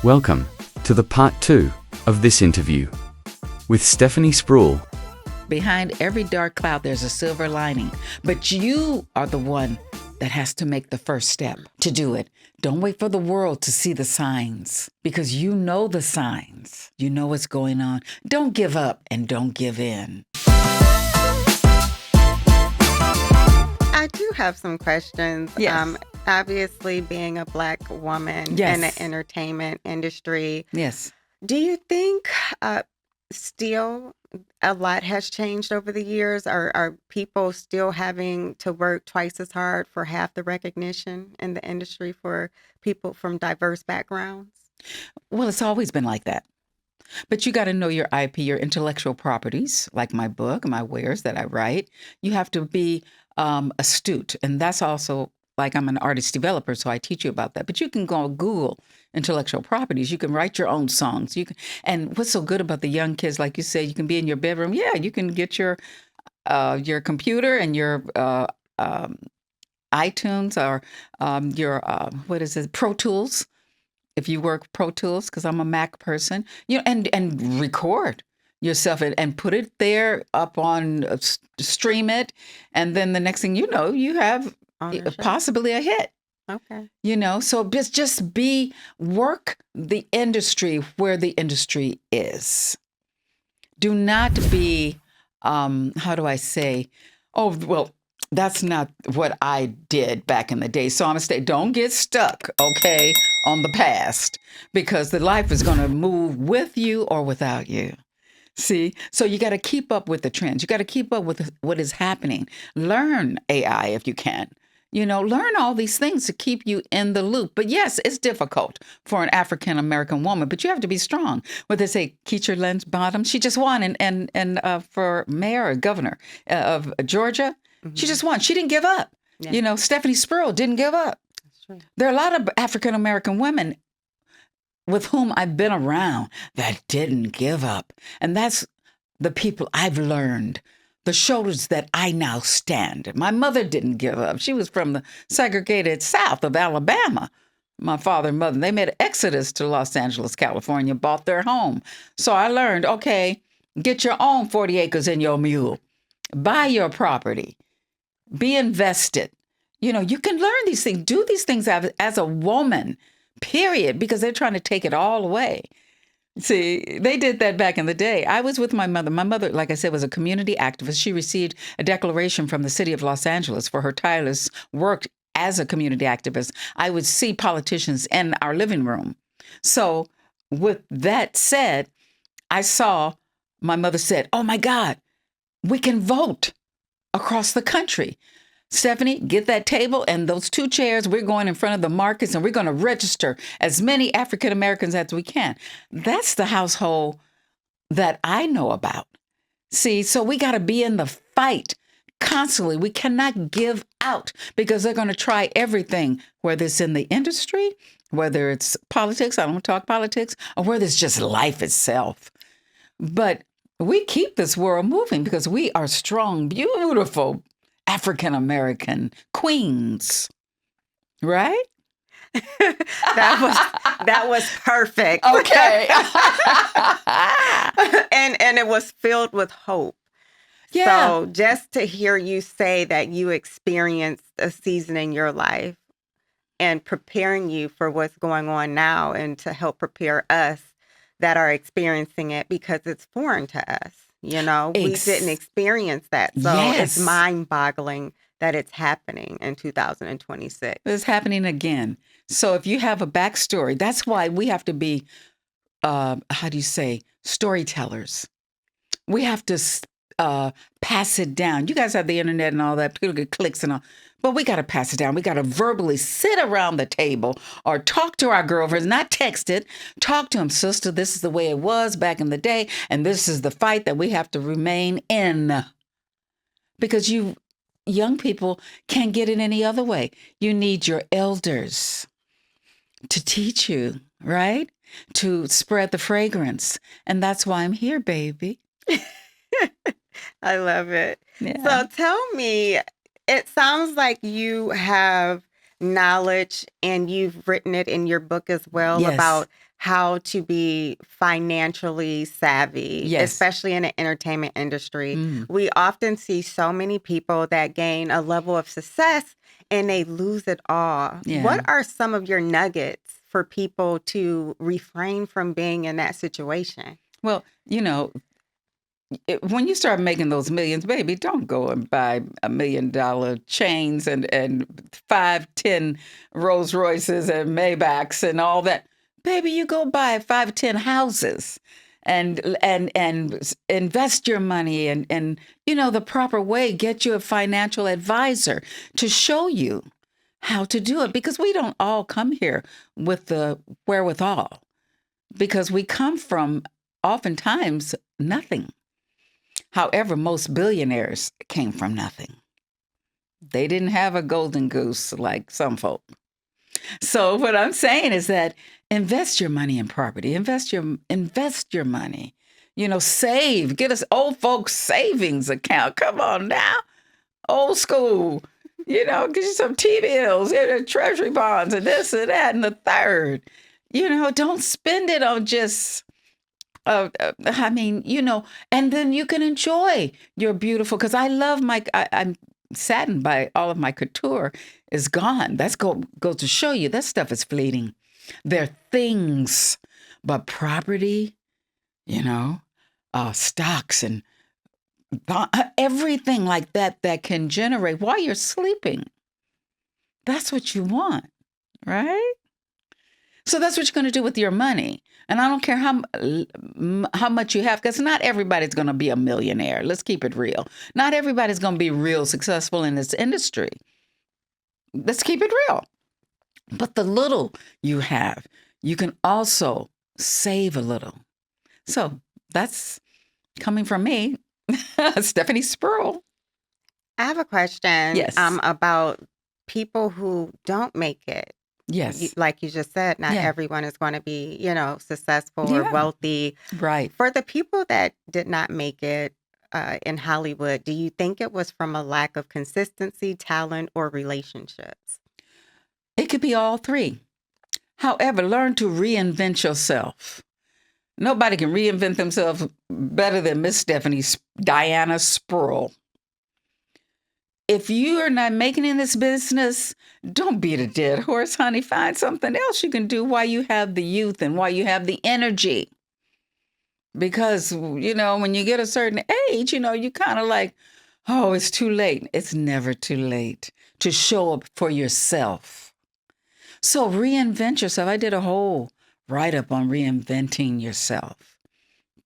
Welcome to the part 2 of this interview with Stephanie Spruill. Behind every dark cloud, there's a silver lining. But you are the one that has to make the first step to do it. Don't wait for the world to see the signs, because you know the signs. You know what's going on. Don't give up and don't give in. I do have some questions. Yes. Obviously, being a Black woman Yes. in the entertainment industry, Yes. do you think still a lot has changed over the years? Are people still having to work twice as hard for half the recognition in the industry for people from diverse backgrounds? Well, it's always been like that. But you got to know your IP, your intellectual properties, like my book, my wares that I write. You have to be astute. And that's also, like, I'm an artist developer, so I teach you about that. But you can go Google intellectual properties. You can write your own songs. You can, and what's so good about the young kids, like you say, you can be in your bedroom. Yeah, you can get your computer and your iTunes or your Pro Tools. If you work Pro Tools, because I'm a Mac person, and record yourself and put it there up on stream it, and then the next thing you know, you have possibly a hit. Okay. So just work the industry where the industry is. Do not be, how do I say, oh, well, that's not what I did back in the day. So I'm going to say, don't get stuck, okay, on the past, because the life is going to move with you or without you. See? So you got to keep up with the trends. You got to keep up with what is happening. Learn AI if you can. Learn all these things to keep you in the loop. But yes, it's difficult for an African-American woman, but you have to be strong. What they say, Keisha Lance Bottom, she just won and for mayor or governor of Georgia. Mm-hmm. She just won. She didn't give up. Yeah. Stephanie Spruill didn't give up. That's true. There are a lot of African-American women with whom I've been around that didn't give up. And that's the people I've learned, the shoulders that I now stand. My mother didn't give up. She was from the segregated South of Alabama. My father and mother, they made an exodus to Los Angeles, California, bought their home. So I learned, okay, get your own 40 acres in your mule. Buy your property. Be invested. You can learn these things. Do these things as a woman, period, because they're trying to take it all away. See, they did that back in the day. I was with my mother. My mother, like I said, was a community activist. She received a declaration from the city of Los Angeles for her tireless work as a community activist. I would see politicians in our living room. So with that said, I saw my mother said, oh, my God, we can vote across the country. Stephanie, get that table and those 2 chairs. We're going in front of the markets and we're going to register as many African Americans as we can. That's the household that I know about. See, so we got to be in the fight constantly. We cannot give out because they're going to try everything, whether it's in the industry, whether it's politics, I don't talk politics, or whether it's just life itself. But we keep this world moving because we are strong, beautiful African-American queens, right? that was perfect. Okay. and it was filled with hope. Yeah. So just to hear you say that you experienced a season in your life and preparing you for what's going on now and to help prepare us that are experiencing it because it's foreign to us. We didn't experience that. So It's mind-boggling that it's happening in 2026. It's happening again. So if you have a backstory, that's why we have to be, storytellers. We have to pass it down. You guys have the internet and all that, people get clicks and all. But we got to pass it down. We got to verbally sit around the table or talk to our girlfriends, not text it. Talk to them, sister, this is the way it was back in the day. And this is the fight that we have to remain in. Because you young people can't get it any other way. You need your elders to teach you, right? To spread the fragrance. And that's why I'm here, baby. I love it. Yeah. So tell me, it sounds like you have knowledge and you've written it in your book as well Yes. about how to be financially savvy, Yes. especially in the entertainment industry. Mm. We often see so many people that gain a level of success and they lose it all. Yeah. What are some of your nuggets for people to refrain from being in that situation? Well, when you start making those millions, baby, don't go and buy $1 million chains and 5-10 Rolls Royces and Maybachs and all that. Baby, you go buy 5-10 houses and invest your money and the proper way. Get you a financial advisor to show you how to do it, because we don't all come here with the wherewithal, because we come from oftentimes nothing. However, most billionaires came from nothing. They didn't have a golden goose like some folk. So what I'm saying is that invest your money in property. Invest your money. Save. Get us old folks savings account. Come on now, old school. Get you some T-bills, treasury bonds, and this and that and the third. Don't spend it on just. And then you can enjoy your beautiful, because I love I'm saddened by all of my couture is gone. That's go to show you that stuff is fleeting. They're things, but property, stocks and everything like that can generate while you're sleeping. That's what you want, right? So that's what you're going to do with your money. And I don't care how much you have, because not everybody's going to be a millionaire. Let's keep it real. Not everybody's going to be real successful in this industry. Let's keep it real. But the little you have, you can also save a little. So that's coming from me, Stephanie Spruill. I have a question. Yes. About people who don't make it. Yes. Like you just said, not everyone is going to be, successful or wealthy. Right. For the people that did not make it in Hollywood, do you think it was from a lack of consistency, talent, or relationships? It could be all three. However, learn to reinvent yourself. Nobody can reinvent themselves better than Miss Diana Spruill. If you are not making it in this business, don't beat a dead horse, honey. Find something else you can do while you have the youth and while you have the energy. Because, when you get a certain age, you kind of like, oh, it's too late. It's never too late to show up for yourself. So reinvent yourself. I did a whole write-up on reinventing yourself.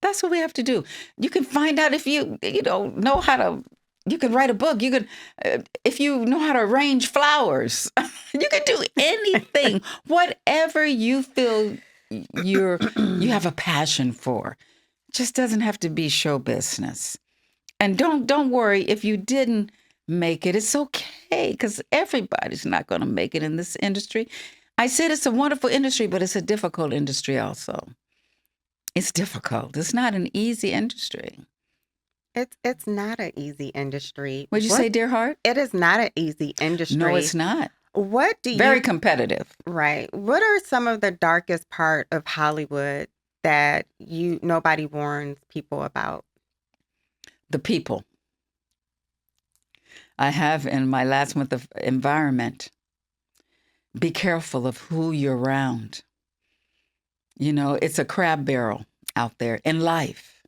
That's what we have to do. You can find out if you know how to. You can write a book. You can, if you know how to arrange flowers, you can do anything, whatever you feel you have a passion for. It just doesn't have to be show business. And don't worry if you didn't make it. It's okay, because everybody's not going to make it in this industry. I said it's a wonderful industry, but it's a difficult industry also. It's difficult. It's not an easy industry. It's not an easy industry. What'd you say, dear heart? It is not an easy industry. No, it's not. What do you... Very competitive. Right. What are some of the darkest part of Hollywood that nobody warns people about? The people. I have in my last month of environment, be careful of who you're around. It's a crab barrel out there in life.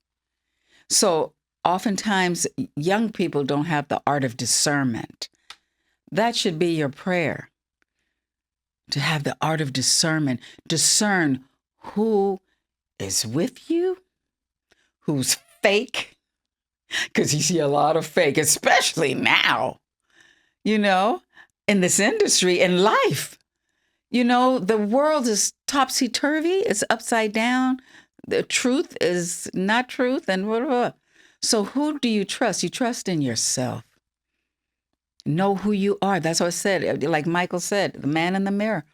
So oftentimes, young people don't have the art of discernment. That should be your prayer, to have the art of discernment. Discern who is with you, who's fake, because you see a lot of fake, especially now, in this industry, in life. The world is topsy-turvy. It's upside down. The truth is not truth, and blah, blah, blah. So who do you trust? You trust in yourself. Know who you are. That's what I said. Like Michael said, the man in the mirror.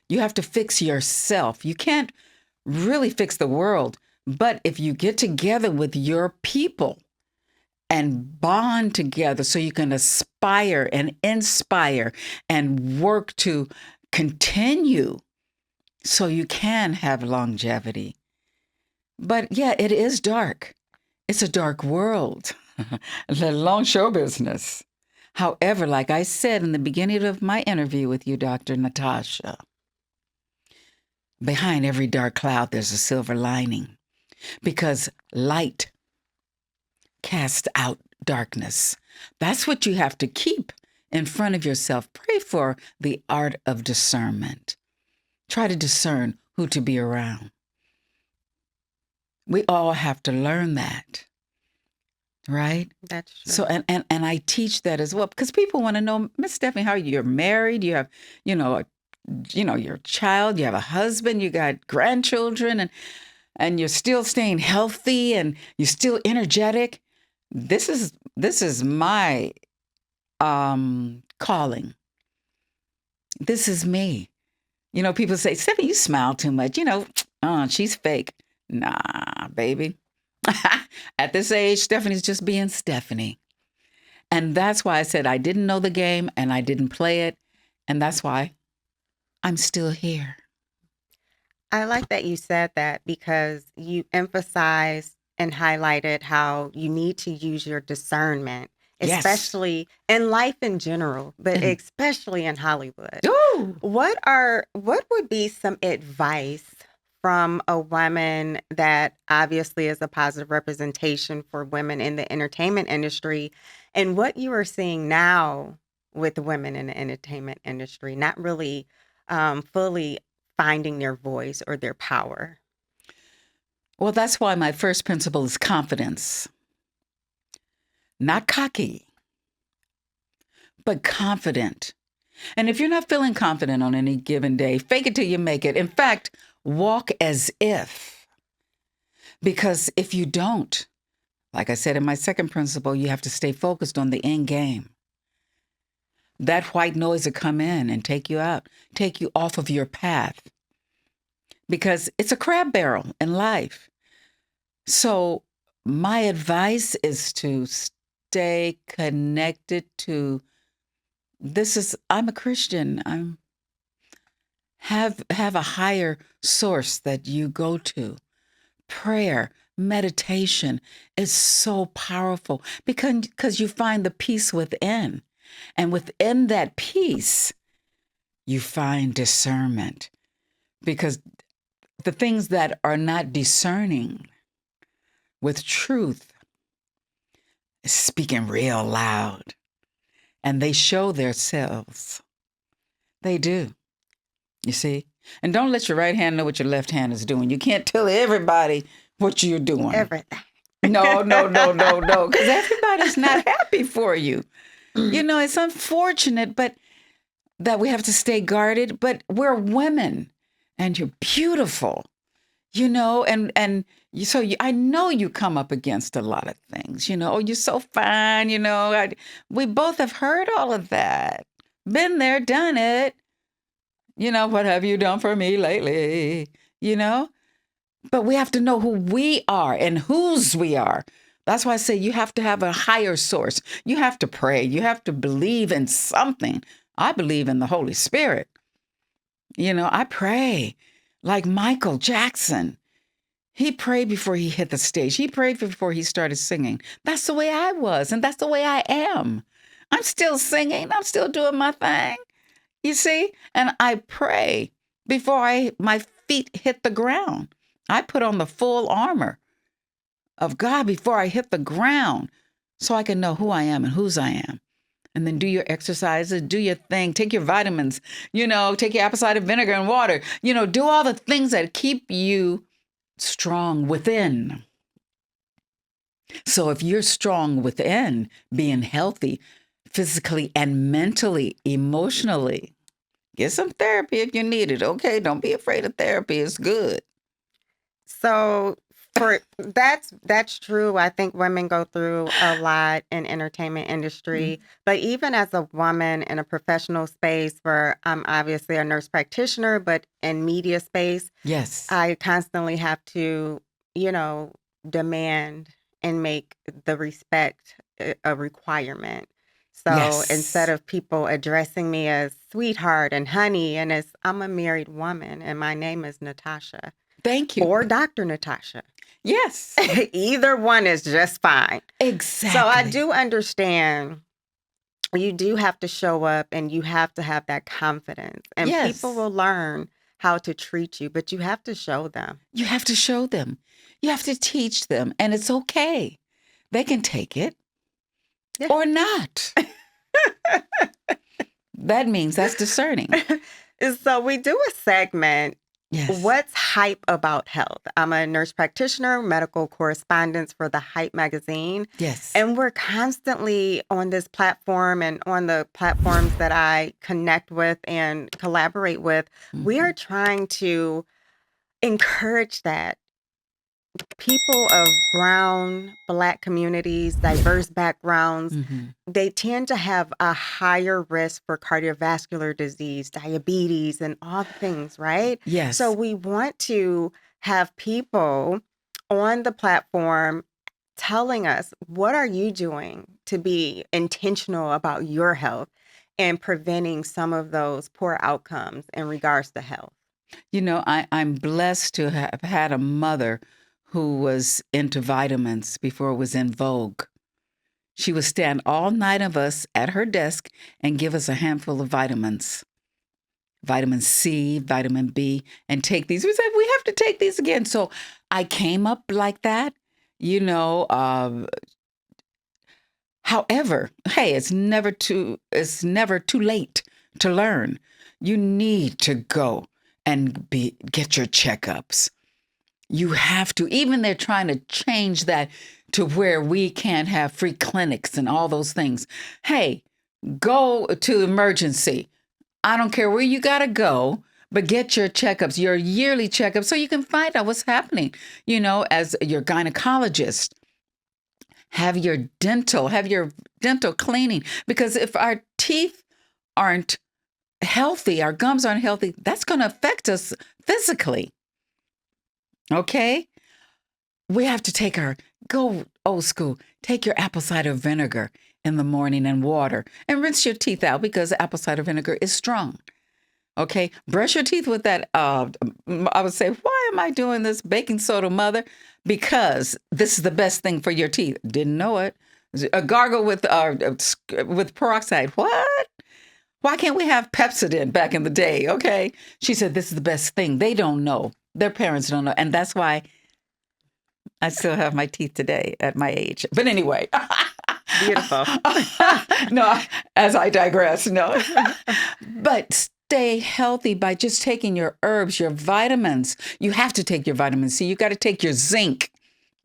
You have to fix yourself. You can't really fix the world. But if you get together with your people and bond together so you can aspire and inspire and work to continue so you can have longevity. But yeah, it is dark. It's a dark world, let alone show business. However, like I said in the beginning of my interview with you, Dr. Natasha, behind every dark cloud, there's a silver lining, because light casts out darkness. That's what you have to keep in front of yourself. Pray for the art of discernment. Try to discern who to be around. We all have to learn that, right? That's true. So, and I teach that as well, because people want to know, Miss Stephanie, how you're married, you have, your child, you have a husband, you got grandchildren, and you're still staying healthy and you're still energetic. This is my calling. This is me. People say, Stephanie, you smile too much. She's fake. Nah, baby. At this age, Stephanie's just being Stephanie. And that's why I said I didn't know the game and I didn't play it. And that's why I'm still here. I like that you said that, because you emphasized and highlighted how you need to use your discernment, Yes. especially in life in general, but especially in Hollywood. Ooh. What would be some advice from a woman that obviously is a positive representation for women in the entertainment industry, and what you are seeing now with women in the entertainment industry, not really fully finding their voice or their power? Well, that's why my first principle is confidence. Not cocky, but confident. And if you're not feeling confident on any given day, fake it till you make it. In fact, walk as if. Because if you don't, like I said in my second principle, you have to stay focused on the end game. That white noise will come in and take you out, take you off of your path. Because it's a crab barrel in life. So my advice is to stay connected to I'm a Christian. Have a higher source that you go to. Prayer, meditation is so powerful because you find the peace within. And within that peace, you find discernment. Because the things that are not discerning with truth is speaking real loud. And they show themselves. They do. You see? And don't let your right hand know what your left hand is doing. You can't tell everybody what you're doing. Everything. No. Because everybody's not happy for you. It's unfortunate, but that we have to stay guarded. But we're women, and you're beautiful. I know you come up against a lot of things, oh, you're so fine, we both have heard all of that. Been there, done it. What have you done for me lately? But we have to know who we are and whose we are. That's why I say you have to have a higher source. You have to pray. You have to believe in something. I believe in the Holy Spirit. I pray. Like Michael Jackson, he prayed before he hit the stage. He prayed before he started singing. That's the way I was, and that's the way I am. I'm still singing. I'm still doing my thing, you see? And I pray before my feet hit the ground. I put on the full armor of God before I hit the ground so I can know who I am and whose I am. And then do your exercises, do your thing, take your vitamins, take your apple cider vinegar and water, do all the things that keep you strong within. So if you're strong within, being healthy, physically and mentally, emotionally, get some therapy if you need it. Okay, don't be afraid of therapy. It's good. So that's true. I think women go through a lot in entertainment industry, but even as a woman in a professional space where I'm obviously a nurse practitioner, but in media space, Yes. I constantly have to, demand and make the respect a requirement. So Yes. instead of people addressing me as sweetheart and honey, and as I'm a married woman and my name is Natasha Thank you. or Dr. Natasha, Yes. either one is just fine. Exactly. So I do understand you do have to show up and you have to have that confidence, and Yes. people will learn how to treat you, but you have to show them. You have to show them. You have to teach them. And it's okay. They can take it Yeah. or not. That means that's discerning. So we do a segment, Yes. What's Hype About Health? I'm a nurse practitioner, medical correspondent for the Hype magazine. Yes. And we're constantly on this platform and on the platforms that I connect with and collaborate with. We are trying to encourage that people of brown, Black communities, diverse backgrounds, Mhm. they tend to have a higher risk for cardiovascular disease, diabetes, and all the things, right? Yes. So we want to have people on the platform telling us, what are you doing to be intentional about your health and preventing some of those poor outcomes in regards to health? You know, I'm blessed to have had a mother who was into vitamins before it was in vogue. She would stand all 9 of us at her desk and give us a handful of vitamins. Vitamin C, vitamin B, and take these. We said, we have to take these again. So I came up like that, you know. However, hey, it's never too late to learn. You need to go and get your checkups. You have to. Even they're trying to change that to where we can't have free clinics and all those things. Hey, go to emergency. I don't care where you got to go, but get your checkups, your yearly checkups, so you can find out what's happening. You know, as your gynecologist, have your dental cleaning. Because if our teeth aren't healthy, our gums aren't healthy, that's going to affect us physically. Okay? We have to go old school, take your apple cider vinegar in the morning and water and rinse your teeth out because apple cider vinegar is strong. Okay? Brush your teeth with that. I would say, why am I doing this baking soda, mother? Because this is the best thing for your teeth. Didn't know it. A gargle with peroxide. What? Why can't we have Pepsodent back in the day? Okay. She said, this is the best thing. They don't know. Their parents don't know. And that's why I still have my teeth today at my age. But anyway. Beautiful. No, as I digress, no. But stay healthy by just taking your herbs, your vitamins. You have to take your vitamin C. You got to take your zinc,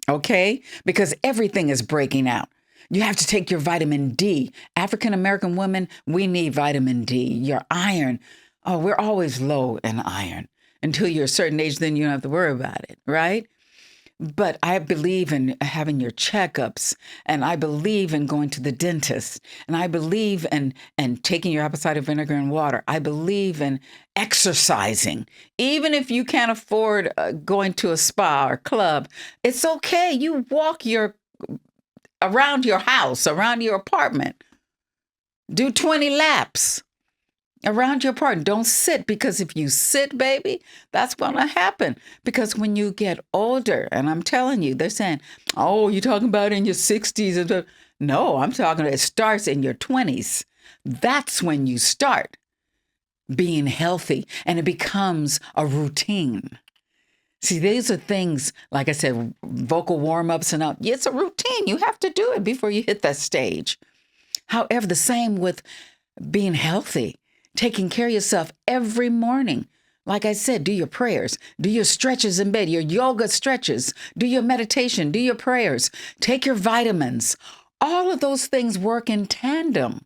okay? Because everything is breaking out. You have to take your vitamin D. African-American women, we need vitamin D. Your iron. Oh, we're always low in iron. Until you're a certain age, then you don't have to worry about it, right? But I believe in having your checkups, and I believe in going to the dentist, and I believe in taking your apple cider vinegar and water. I believe in exercising. Even if you can't afford going to a spa or club, it's okay. You walk around your house, around your apartment. Do 20 laps around your apartment. Don't sit, because if you sit, baby, that's going to happen. Because when you get older, and I'm telling you, they're saying, oh, you're talking about in your 60s. No, I'm talking, it starts in your 20s. That's when you start being healthy, and it becomes a routine. See, these are things, like I said, vocal warm-ups and all. It's a routine. You have to do it before you hit that stage. However, the same with being healthy, taking care of yourself every morning. Like I said, do your prayers, do your stretches in bed, your yoga stretches, do your meditation, do your prayers, take your vitamins. All of those things work in tandem.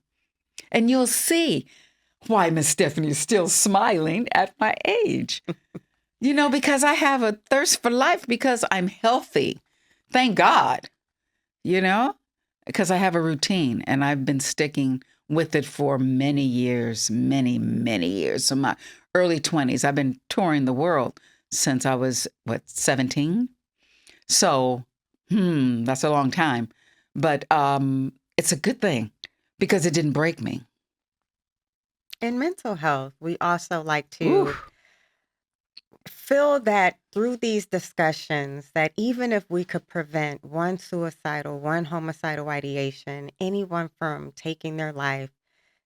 And you'll see why Miss Stephanie is still smiling at my age. You know, because I have a thirst for life, because I'm healthy. Thank God, you know, because I have a routine, and I've been sticking with it for many years, many, many years. So my early 20s, I've been touring the world since I was, 17? So, that's a long time. But it's a good thing, because it didn't break me. In mental health, we also like to Ooh. feel that through these discussions, that even if we could prevent one suicidal, one homicidal ideation, anyone from taking their life,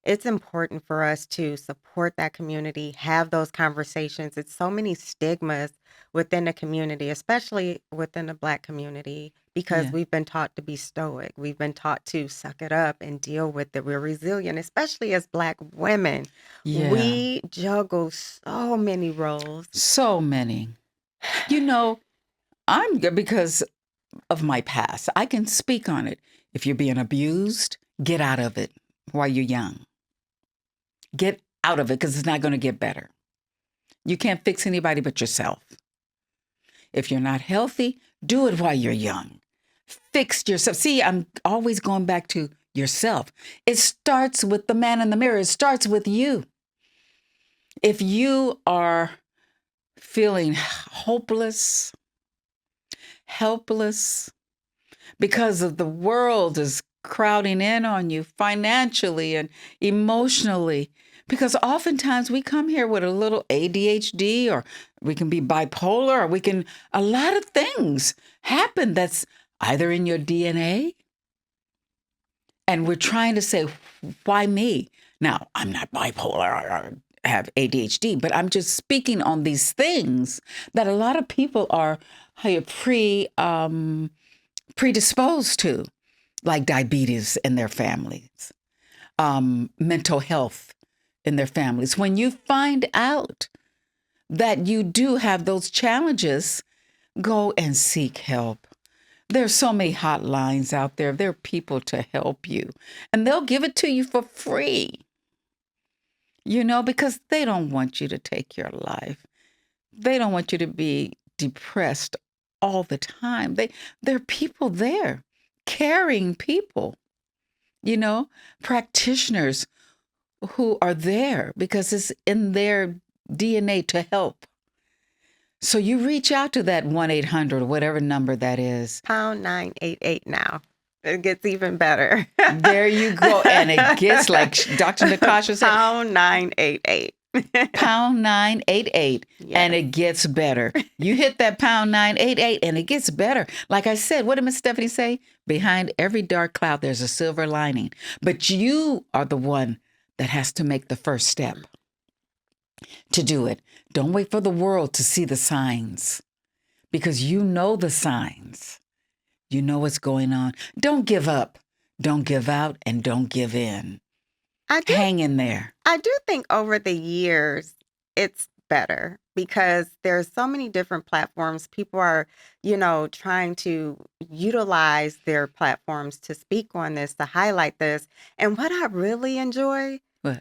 it's important for us to support that community, have those conversations. It's so many stigmas within the community, especially within the Black community, because Yeah. we've been taught to be stoic. We've been taught to suck it up and deal with it. We're resilient, especially as Black women. Yeah. We juggle so many roles. So many. You know, I'm good because of my past. I can speak on it. If you're being abused, get out of it while you're young. Get out of it because it's not going to get better. You can't fix anybody but yourself. If you're not healthy, do it while you're young. Fix yourself. See, I'm always going back to yourself. It starts with the man in the mirror. It starts with you. If you are feeling hopeless, helpless, because of the world is crowding in on you financially and emotionally, because oftentimes we come here with a little ADHD, or we can be bipolar, or a lot of things happen that's either in your DNA. And we're trying to say, why me? Now, I'm not bipolar or have ADHD, but I'm just speaking on these things that a lot of people are predisposed to, like diabetes in their families, mental health in their families. When you find out that you do have those challenges, go and seek help. There's so many hotlines out there. There are people to help you, and they'll give it to you for free. Because they don't want you to take your life. They don't want you to be depressed all the time. There are people there, caring people, practitioners who are there because it's in their DNA to help. So you reach out to that 1-800 or whatever number that is. Pound 988 now. It gets even better. There you go. And it gets, like Dr. Natasha said, Pound 988. Pound 988. Yes. And it gets better. You hit that pound 988 and it gets better. Like I said, what did Miss Stephanie say? Behind every dark cloud, there's a silver lining. But you are the one that has to make the first step to do it. Don't wait for the world to see the signs, because you know the signs. You know what's going on. Don't give up. Don't give out, and don't give in. Hang in there. I do think over the years, it's better because there's so many different platforms. People are, trying to utilize their platforms to speak on this, to highlight this. And what I really enjoy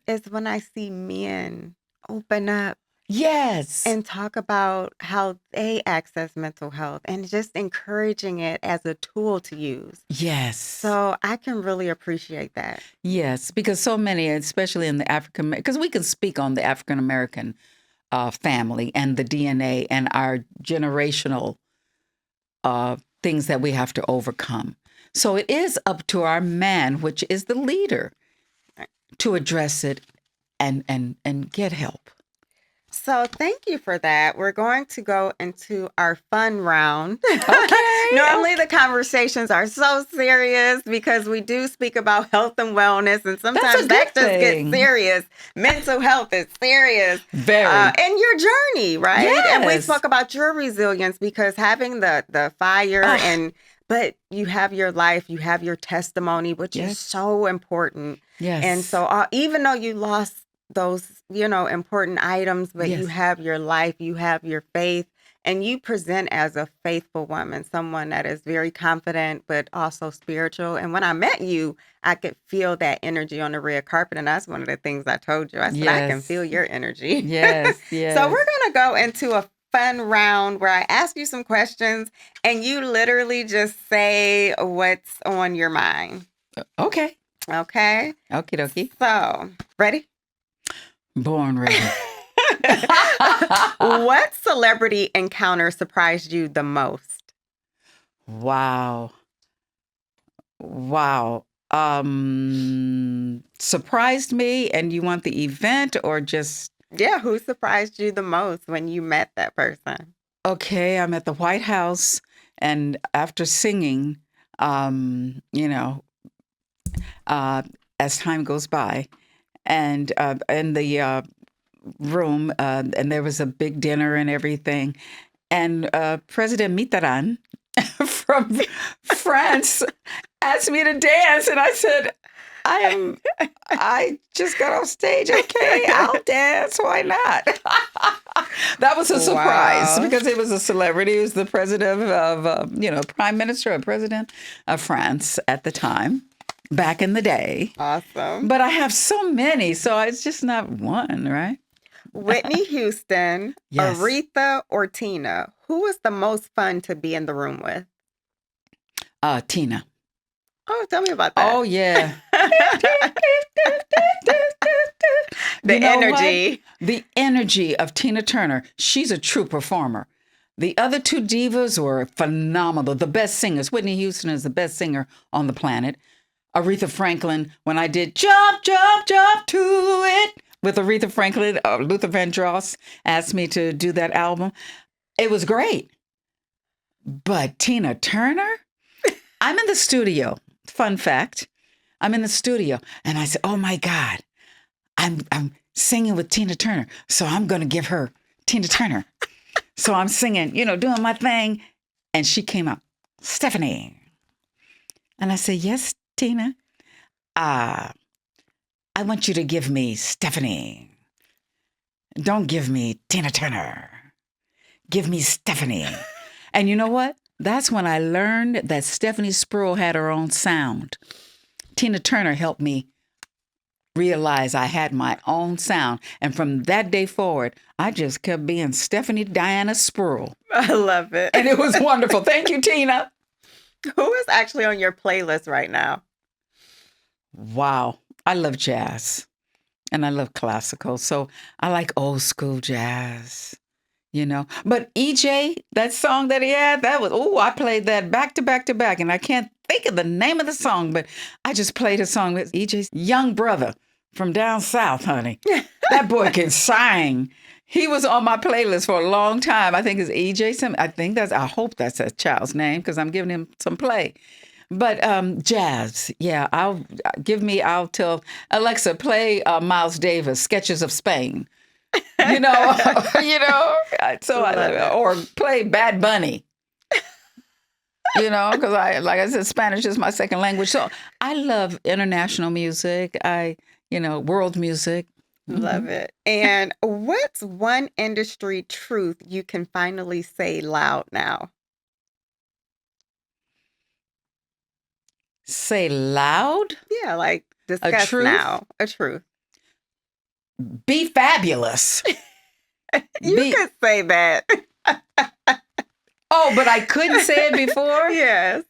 is when I see men open up. Yes. And talk about how they access mental health and just encouraging it as a tool to use. Yes. So I can really appreciate that. Yes, because so many, especially in the African, because we can speak on the African American family and the DNA and our generational things that we have to overcome. So it is up to our man, which is the leader, to address it and get help. So thank you for that. We're going to go into our fun round. Okay. Normally the conversations are so serious because we do speak about health and wellness, and sometimes that just gets serious. Mental health is serious. Very. And your journey, right? Yes. And we spoke about your resilience because having the fire but you have your life, you have your testimony, which is so important. Yes. And so even though you lost those, important items, but you have your life, you have your faith, and you present as a faithful woman, someone that is very confident, but also spiritual. And when I met you, I could feel that energy on the red carpet. And that's one of the things I told you. I said, I can feel your energy. Yes, yes. So we're going to go into a fun round where I ask you some questions and you literally just say what's on your mind. Okay. Okay. Okie dokie. So, ready? Born ready. What celebrity encounter surprised you the most? Wow. surprised me, and you want the event or just... Yeah, who surprised you the most when you met that person? Okay, I'm at the White House, and after singing, you know, as time goes by, and in the room, and there was a big dinner and everything, and President Mitterrand from France asked me to dance, and I said, I just got off stage. Okay, I'll dance. Why not? That was a surprise because it was a celebrity. He was the president of, prime minister or president of France at the time, back in the day. Awesome. But I have so many, so it's just not one, right? Whitney Houston, Yes. Aretha, or Tina? Who was the most fun to be in the room with? Tina. Oh, tell me about that. Oh, yeah. The You know energy. what? The energy of Tina Turner. She's a true performer. The other two divas were phenomenal. The best singers. Whitney Houston is the best singer on the planet. Aretha Franklin, when I did Jump, Jump, Jump to It with Aretha Franklin, Luther Vandross asked me to do that album. It was great. But Tina Turner? I'm in the studio. Fun fact. I'm in the studio and I said, oh my God, I'm singing with Tina Turner. So I'm going to give her Tina Turner. So I'm singing, doing my thing. And she came out, Stephanie. And I said, yes, Tina. I want you to give me Stephanie. Don't give me Tina Turner. Give me Stephanie. And you know what? That's when I learned that Stephanie Spruill had her own sound. Tina Turner helped me realize I had my own sound. And from that day forward, I just kept being Stephanie Diana Spruill. I love it. And it was wonderful. Thank you, Tina. Who is actually on your playlist right now? Wow. I love jazz and I love classical. So I like old school jazz. But EJ, that song that he had, I played that back to back to back. And I can't think of the name of the song, but I just played a song with EJ's young brother from down south, honey. That boy can sing. He was on my playlist for a long time. I think it's EJ. I hope that's that child's name because I'm giving him some play. But jazz, yeah, I'll tell Alexa, play Miles Davis, Sketches of Spain. So or play Bad Bunny, because like I said, Spanish is my second language. So I love international music. World music. Love it. And what's one industry truth you can finally say loud now? Say loud? Yeah, like discuss truth? now. A truth. Be fabulous. You could say that. Oh, but I couldn't say it before? Yes.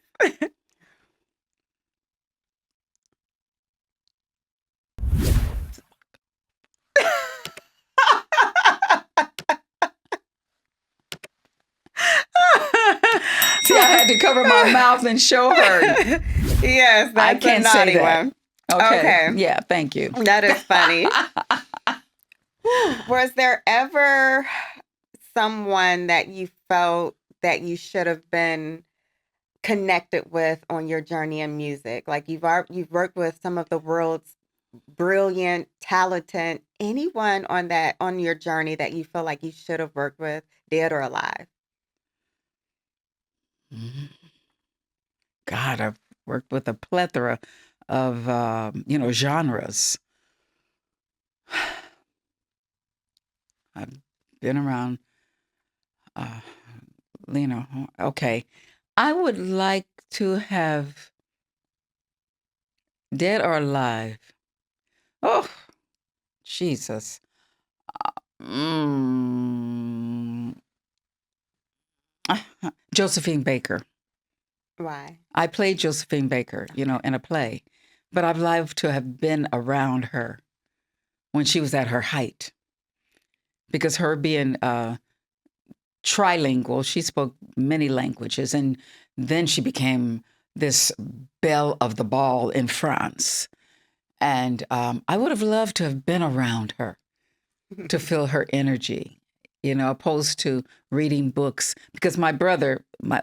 See, I had to cover my mouth and show her. Yes, that's I can't a naughty say that. one. Okay. Yeah, thank you. That is funny. Was there ever someone that you felt that you should have been connected with on your journey in music? Like you've worked with some of the world's brilliant, talented, anyone on your journey that you feel like you should have worked with, dead or alive? God, I've worked with a plethora of genres. I've been around, okay. I would like to have, dead or alive. Oh, Jesus. Josephine Baker. Why? I played Josephine Baker, in a play, but I'd love to have been around her when she was at her height. Because her being trilingual, she spoke many languages, and then she became this belle of the ball in France. And I would have loved to have been around her to feel her energy, opposed to reading books. Because my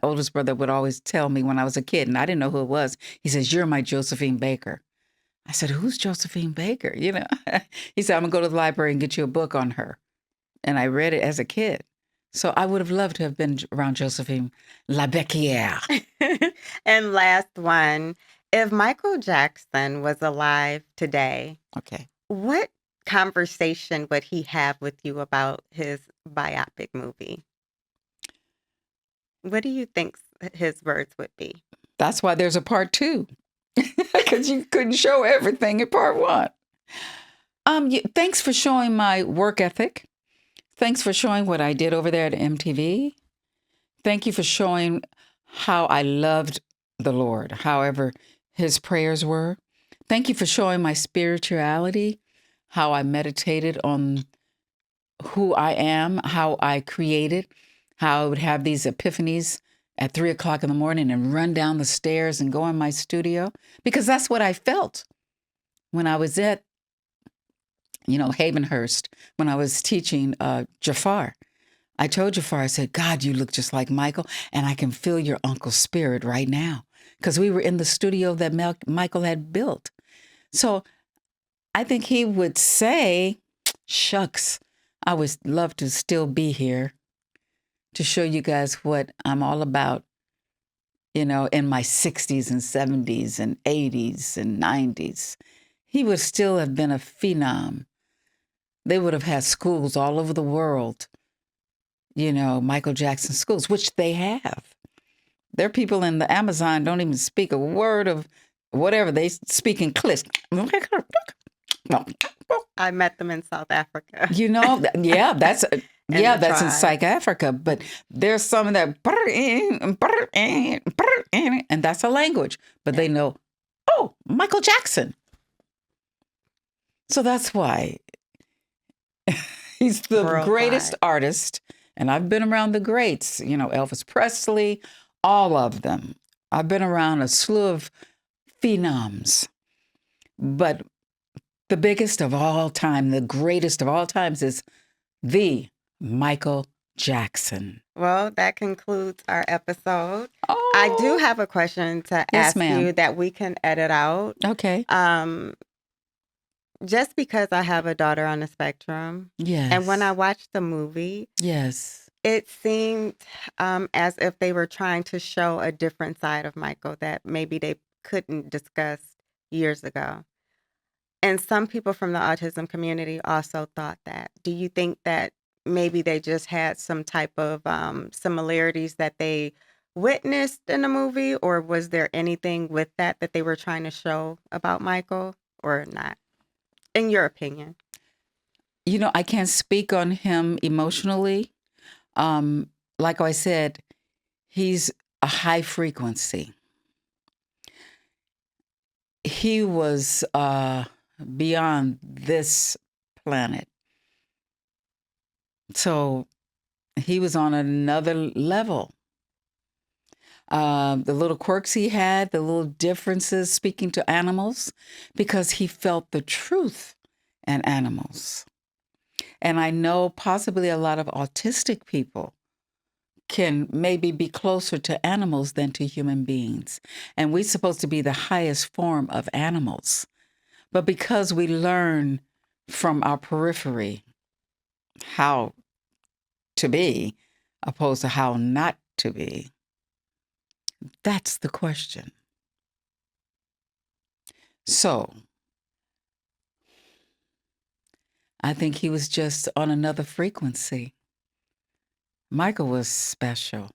oldest brother, would always tell me when I was a kid, and I didn't know who it was. He says, "You're my Josephine Baker." I said, "Who's Josephine Baker?" He said, "I'm going to go to the library and get you a book on her." And I read it as a kid. So I would have loved to have been around Josephine La Becquière. And last one, if Michael Jackson was alive today, Okay. what conversation would he have with you about his biopic movie? What do you think his words would be? That's why there's a part 2. Because you couldn't show everything in part 1. Thanks for showing my work ethic. Thanks for showing what I did over there at MTV. Thank you for showing how I loved the Lord, however his prayers were. Thank you for showing my spirituality, how I meditated on who I am, how I created, how I would have these epiphanies at 3 o'clock in the morning and run down the stairs and go in my studio, because that's what I felt when I was at Havenhurst, when I was teaching Jafar. I told Jafar, I said, "God, you look just like Michael, and I can feel your uncle's spirit right now." Because we were in the studio that Michael had built. So I think he would say, "Shucks, I would love to still be here to show you guys what I'm all about, in my 60s and 70s and 80s and 90s. He would still have been a phenom. They would have had schools all over the world, Michael Jackson schools, which they have. There are people in the Amazon don't even speak a word of whatever. They speak in clicks. I met them in South Africa. Yeah, that's tribe. in South Africa. But there's some of that, and that's a language. But they know, oh, Michael Jackson. So that's why he's the Worldwide. greatest artist. And I've been around the greats, Elvis Presley, all of them. I've been around a slew of phenoms. But the biggest of all time, the greatest of all times is the Michael Jackson. Well, that concludes our episode. Oh, I do have a question to Yes, ask ma'am. you that we can edit out. Okay. Just because I have a daughter on the spectrum, Yes. and when I watched the movie, Yes. it seemed as if they were trying to show a different side of Michael that maybe they couldn't discuss years ago. And some people from the autism community also thought that. Do you think that maybe they just had some type of similarities that they witnessed in the movie, or was there anything with that they were trying to show about Michael, or not? In your opinion? I can't speak on him emotionally. Like I said, he's a high frequency. He was beyond this planet. So he was on another level. The little quirks he had, the little differences speaking to animals, because he felt the truth in animals. And I know possibly a lot of autistic people can maybe be closer to animals than to human beings. And we're supposed to be the highest form of animals. But because we learn from our periphery how to be, opposed to how not to be, that's the question. So I think he was just on another frequency. Michael was special.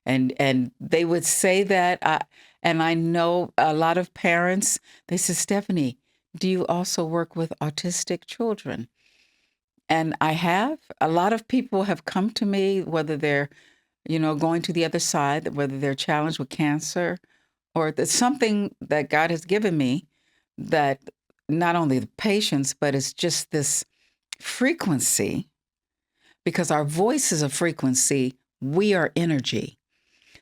And they would say that, and I know a lot of parents, they said, "Stephanie, do you also work with autistic children?" And I have. A lot of people have come to me, whether they're, going to the other side, whether they're challenged with cancer, or there's something that God has given me that not only the patients, but it's just this frequency, because our voice is a frequency. We are energy.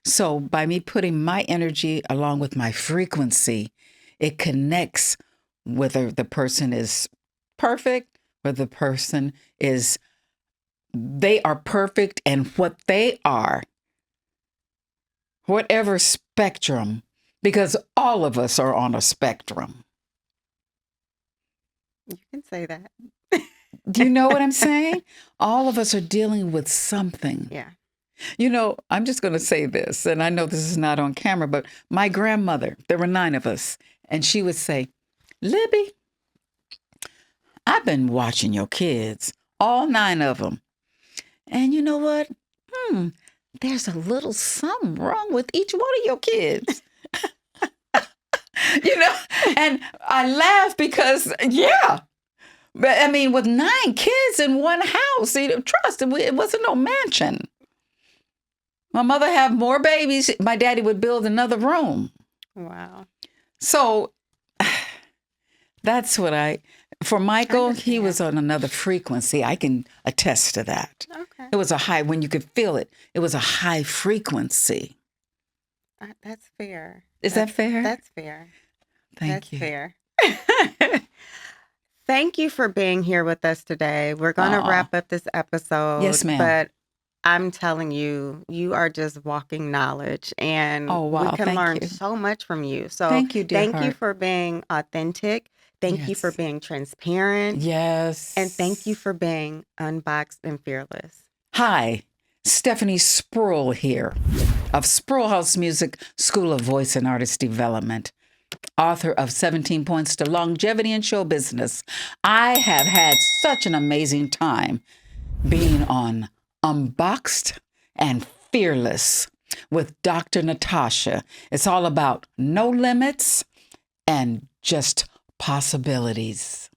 So by me putting my energy along with my frequency, it connects whether the person is perfect, whether the person is, they are perfect and what they are, whatever spectrum, because all of us are on a spectrum. You can say that. Do you know what I'm saying? All of us are dealing with something. Yeah. You know, I'm just going to say this, and I know this is not on camera, but my grandmother, there were 9 of us, and she would say, Libby, I've been watching your kids, all 9 of them. And you know what? There's a little something wrong with each one of your kids. You know, and I laugh because, yeah. But I mean, with 9 kids in one house, trust me, it wasn't no mansion. My mother had more babies. My daddy would build another room. Wow. So that's what for Michael, he was on another frequency. I can attest to that. Okay. It was a high, when you could feel it, it was a high frequency. That's fair. Is that fair? That's fair. Thank you. Fair. Thank you for being here with us today. We're going to wrap up this episode. Yes, ma'am. But I'm telling you, you are just walking knowledge, and we can learn so much from you. So thank you, dear thank heart. you for being authentic. Thank you for being transparent. Yes. And thank you for being unboxed and fearless. Hi, Stephanie Spruill here of Spruill House Music School of Voice and Artist Development, author of 17 Points to Longevity in Show Business. I have had such an amazing time being on Unboxed and Fearless with Dr. Natasha. It's all about no limits and just possibilities.